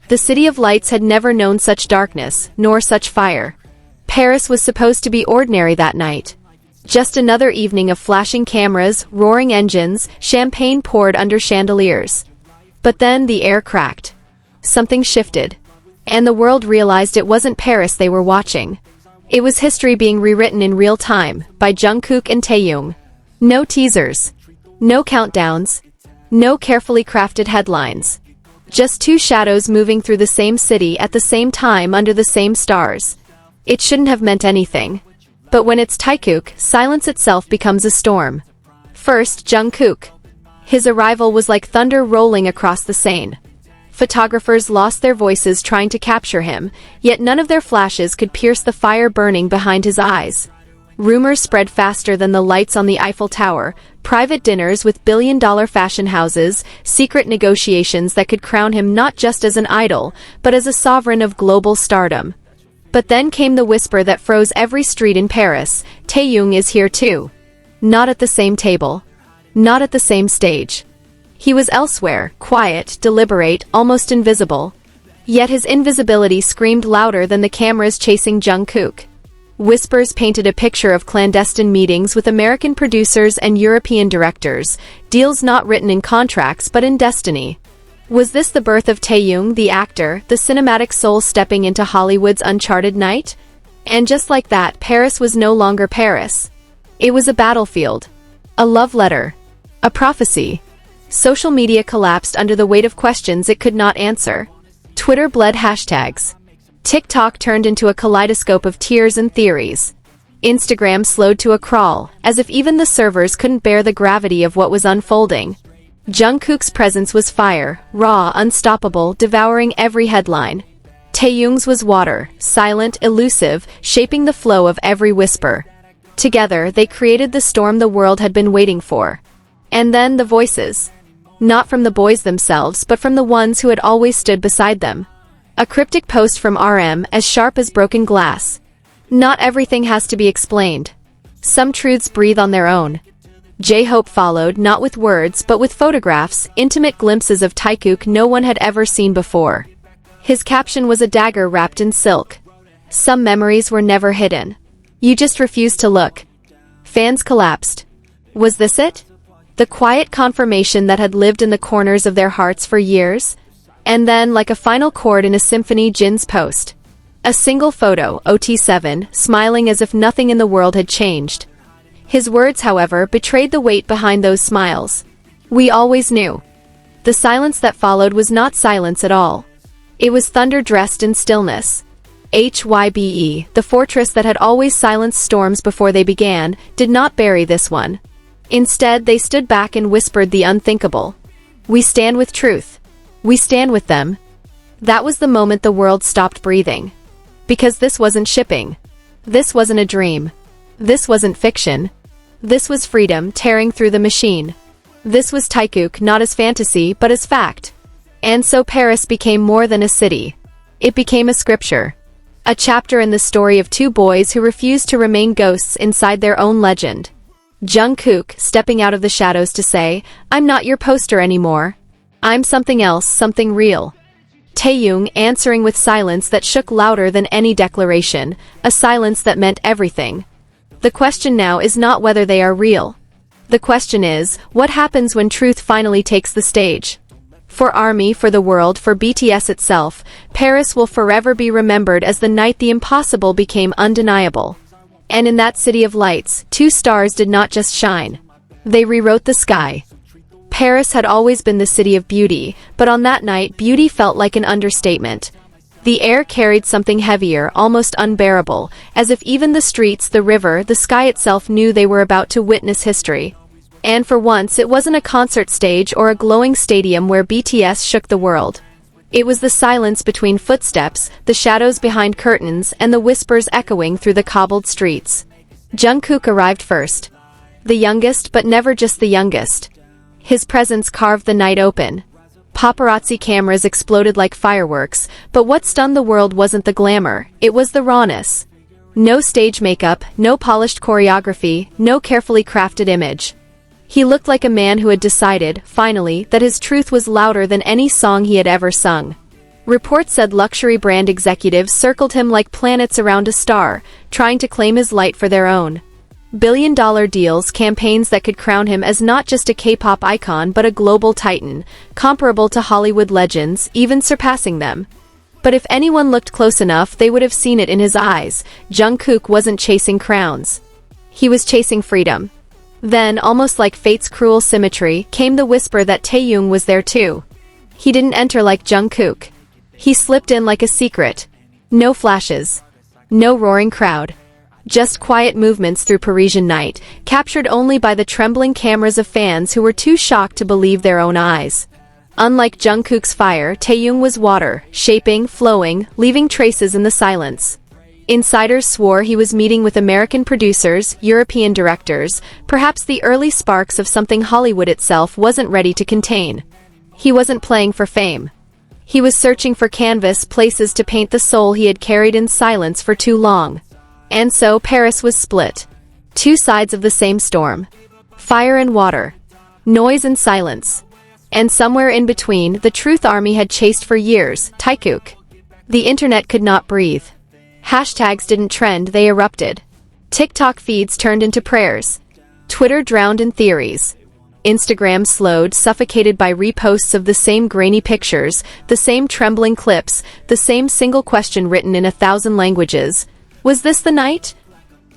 The City of Lights had never known such darkness, nor such fire. Paris was supposed to be ordinary that night. Just another evening of flashing cameras, roaring engines, champagne poured under chandeliers. But then the air cracked. Something shifted. And the world realized it wasn't Paris they were watching. It was history being rewritten in real time, by Jungkook and Taehyung. No teasers. No countdowns. No carefully crafted headlines. Just two shadows moving through the same city at the same time under the same stars. It shouldn't have meant anything. But when it's Taekook, silence itself becomes a storm. First, Jungkook. His arrival was like thunder rolling across the Seine. Photographers lost their voices trying to capture him, yet none of their flashes could pierce the fire burning behind his eyes. Rumors spread faster than the lights on the Eiffel Tower, private dinners with billion-dollar fashion houses, secret negotiations that could crown him not just as an idol, but as a sovereign of global stardom. But then came the whisper that froze every street in Paris: Taehyung is here too. Not at the same table. Not at the same stage. He was elsewhere, quiet, deliberate, almost invisible. Yet his invisibility screamed louder than the cameras chasing Jungkook. Whispers painted a picture of clandestine meetings with American producers and European directors, deals not written in contracts but in destiny. Was this the birth of Taehyung, the actor, the cinematic soul stepping into Hollywood's uncharted night? And just like that, Paris was no longer Paris. It was a battlefield. A love letter. A prophecy. Social media collapsed under the weight of questions it could not answer. Twitter bled hashtags. TikTok turned into a kaleidoscope of tears and theories. Instagram slowed to a crawl, as if even the servers couldn't bear the gravity of what was unfolding. Jungkook's presence was fire, raw, unstoppable, devouring every headline. Taehyung's was water, silent, elusive, shaping the flow of every whisper. Together, they created the storm the world had been waiting for. And then the voices. Not from the boys themselves but from the ones who had always stood beside them. A cryptic post from RM, as sharp as broken glass. Not everything has to be explained. Some truths breathe on their own. J-Hope followed, not with words but with photographs, intimate glimpses of Taekook no one had ever seen before. His caption was a dagger wrapped in silk. Some memories were never hidden. You just refused to look. Fans collapsed. Was this it? The quiet confirmation that had lived in the corners of their hearts for years? And then, like a final chord in a symphony, Jin's post. A single photo, OT7, smiling as if nothing in the world had changed. His words, however, betrayed the weight behind those smiles. We always knew. The silence that followed was not silence at all. It was thunder dressed in stillness. HYBE, the fortress that had always silenced storms before they began, did not bury this one. Instead, they stood back and whispered the unthinkable. We stand with truth. We stand with them. That was the moment the world stopped breathing. Because this wasn't shipping. This wasn't a dream. This wasn't fiction. This was freedom tearing through the machine. This was Taekook not as fantasy but as fact. And so Paris became more than a city. It became a scripture. A chapter in the story of two boys who refused to remain ghosts inside their own legend. Jungkook, stepping out of the shadows to say, I'm not your poster anymore. I'm something else, something real. Taehyung answering with silence that shook louder than any declaration, a silence that meant everything. The question now is not whether they are real. The question is, what happens when truth finally takes the stage? For ARMY, for the world, for BTS itself, Paris will forever be remembered as the night the impossible became undeniable. And in that city of lights, two stars did not just shine. They rewrote the sky. Paris had always been the city of beauty, but on that night beauty felt like an understatement. The air carried something heavier, almost unbearable, as if even the streets, the river, the sky itself knew they were about to witness history. And for once it wasn't a concert stage or a glowing stadium where BTS shook the world. It was the silence between footsteps, the shadows behind curtains, and the whispers echoing through the cobbled streets. Jungkook arrived first. The youngest, but never just the youngest. His presence carved the night open. Paparazzi cameras exploded like fireworks, but what stunned the world wasn't the glamour, it was the rawness. No stage makeup, no polished choreography, no carefully crafted image. He looked like a man who had decided, finally, that his truth was louder than any song he had ever sung. Reports said luxury brand executives circled him like planets around a star, trying to claim his light for their own. Billion-dollar deals, campaigns that could crown him as not just a K-pop icon but a global titan, comparable to Hollywood legends, even surpassing them. But if anyone looked close enough, they would have seen it in his eyes. Jungkook wasn't chasing crowns. He was chasing freedom. Then, almost like fate's cruel symmetry, came the whisper that Taehyung was there too. He didn't enter like Jungkook. He slipped in like a secret. No flashes. No roaring crowd. Just quiet movements through Parisian night, captured only by the trembling cameras of fans who were too shocked to believe their own eyes. Unlike Jungkook's fire, Taehyung was water, shaping, flowing, leaving traces in the silence. Insiders swore he was meeting with American producers, European directors, perhaps the early sparks of something Hollywood itself wasn't ready to contain. He wasn't playing for fame. He was searching for canvas, places to paint the soul he had carried in silence for too long. And so Paris was split. Two sides of the same storm. Fire and water. Noise and silence. And somewhere in between, the truth army had chased for years, Taekook. The internet could not breathe. Hashtags didn't trend, they erupted. TikTok feeds turned into prayers. Twitter drowned in theories. Instagram slowed, suffocated by reposts of the same grainy pictures, the same trembling clips, the same single question written in 1,000 languages. Was this the night?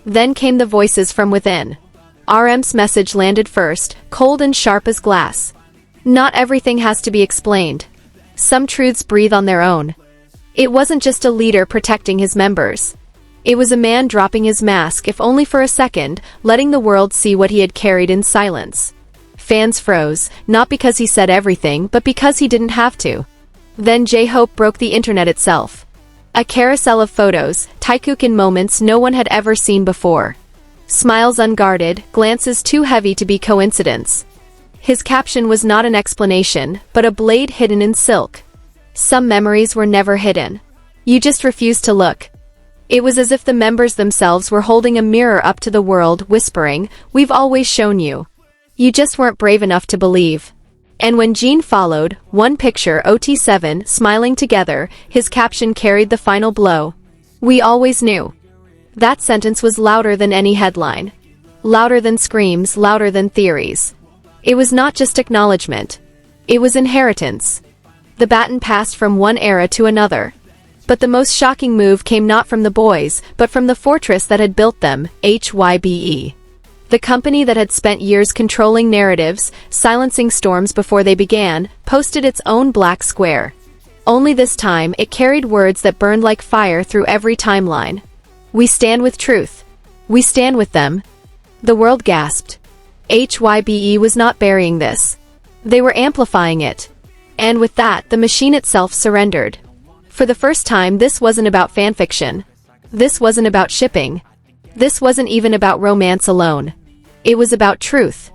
Then came the voices from within. RM's message landed first, cold and sharp as glass. Not everything has to be explained. Some truths breathe on their own. It wasn't just a leader protecting his members. It was a man dropping his mask, if only for a second, letting the world see what he had carried in silence. Fans froze, not because he said everything, but because he didn't have to. Then J-Hope broke the internet itself. A carousel of photos, Taekook in moments no one had ever seen before. Smiles unguarded, glances too heavy to be coincidence. His caption was not an explanation, but a blade hidden in silk. Some memories were never hidden. You just refused to look. It was as if the members themselves were holding a mirror up to the world, whispering, "We've always shown you. You just weren't brave enough to believe." And when Jean followed, one picture, OT7, smiling together, his caption carried the final blow. "We always knew." That sentence was louder than any headline. Louder than screams, louder than theories. It was not just acknowledgement. It was inheritance. The baton passed from one era to another. But the most shocking move came not from the boys, but from the fortress that had built them, HYBE. The company that had spent years controlling narratives, silencing storms before they began, posted its own black square. Only this time, it carried words that burned like fire through every timeline. "We stand with truth. We stand with them." The world gasped. HYBE was not burying this. They were amplifying it. And with that, the machine itself surrendered. For the first time, this wasn't about fanfiction. This wasn't about shipping. This wasn't even about romance alone. It was about truth.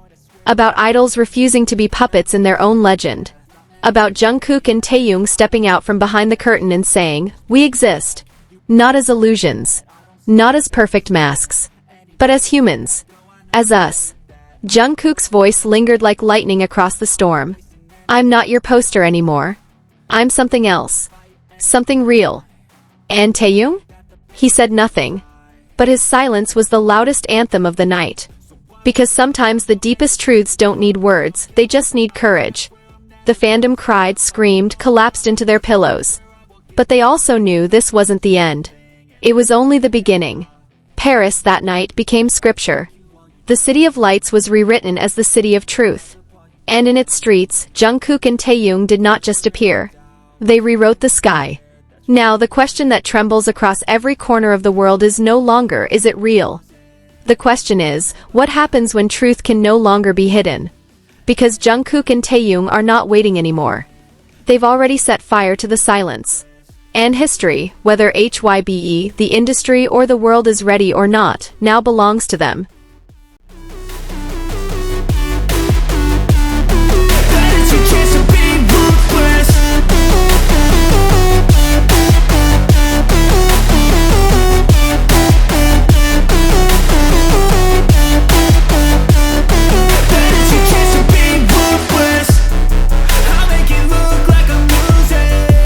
About idols refusing to be puppets in their own legend. About Jungkook and Taehyung stepping out from behind the curtain and saying, "We exist. Not as illusions. Not as perfect masks. But as humans. As us." Jungkook's voice lingered like lightning across the storm. "I'm not your poster anymore. I'm something else. Something real." "And Taehyung?" He said nothing. But his silence was the loudest anthem of the night. Because sometimes the deepest truths don't need words, they just need courage. The fandom cried, screamed, collapsed into their pillows. But they also knew this wasn't the end. It was only the beginning. Paris that night became scripture. The City of Lights was rewritten as the City of Truth. And in its streets, Jungkook and Taehyung did not just appear. They rewrote the sky. Now, the question that trembles across every corner of the world is no longer, is it real? The question is, what happens when truth can no longer be hidden? Because Jungkook and Taehyung are not waiting anymore. They've already set fire to the silence. And history, whether HYBE, the industry or the world is ready or not, now belongs to them.